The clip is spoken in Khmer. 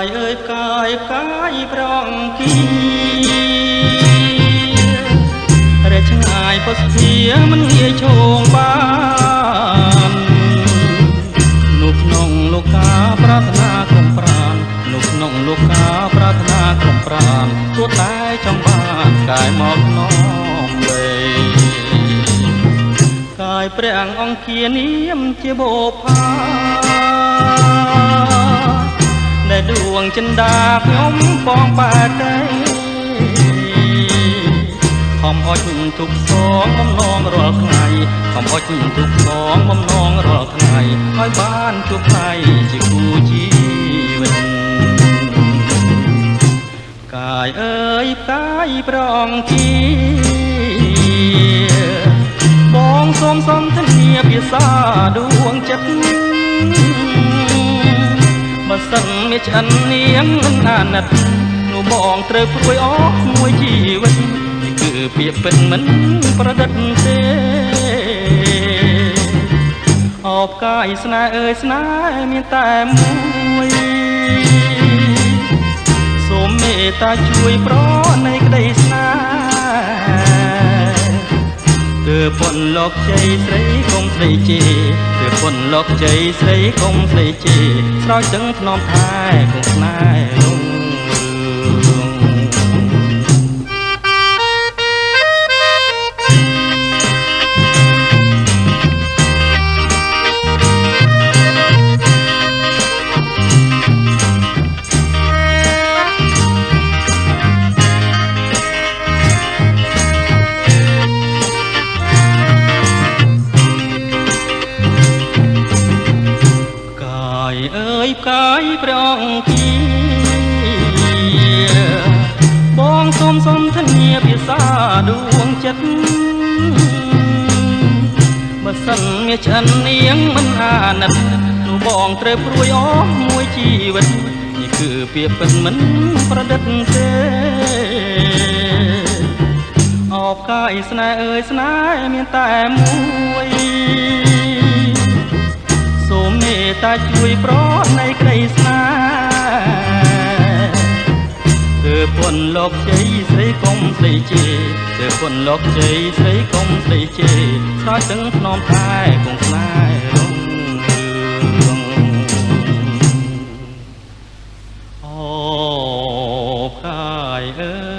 យเอ่ยกายกายប្រងគីរេឆ្ងាយពុស្ធាមិនងាយឈោងបាននៅក្នុងលោកកាប្រាថ្នាក្រុមប្រាននៅក្នុងលោកកាប្រាថ្នាក្រុមប្រានទោះតែចង់បានកាយមកនំវេកាយព្រះអង្គានាមជាបូផាដែលដួងចិន្តាខ្ញុំបងបែកទេខំអុចទុកសងបំណងរាល់ថ្ងៃខំអុចទុកសងបំណងរាល់ថ្ងៃឲ្យបានជួបថ្ងៃជាគូជីវិតកាយអើយកាយប្រងគីបងសូមសន្តានាភាសាដួងចិត្តបើសិនមានឆ្អិននាងនឹងអាណិតនោះបងត្រូវព្រួយអស់មួយជីវិតនេះគឺពាក្យពិតមិនប្រឌិតទេអបកាយស្នេហ៍អើយស្នេហ៍មានតែមួយសូមមេត្តាជួយប្រណីក្តីស្នេហ៍ទើបពន់លោកជ័យស្រីកុំស្រីជេទើបពន់លោកជ័យស្រីកុំស្រីជេស្រោចទាំងភ្នំថែគង់ស្នេហ៍លងកាយព្រះអង្គាបងសូមសន្តានាភាសាដួងចិត្តបើសិនមានឆ្អិននាងមិនអាណិតនោះបងត្រូវព្រួយអស់មួយជីវិតនេះគឺពាក្យពិតមិនប្រឌិតទេអបកាយស្នេហ៍អើយស្នេហ៍មានតែមួយសូមមេត្តាជួយប្រណីក្តីស្នេហ៍ទើបពន់លោកជ័យស្រីកុំស្រីជេទើបពន់លោកជ័យស្រីកុំស្រីជេស្រោចទាំងភ្នំថែគង់ស្នេហ៍លងរឿងអូកាយអើ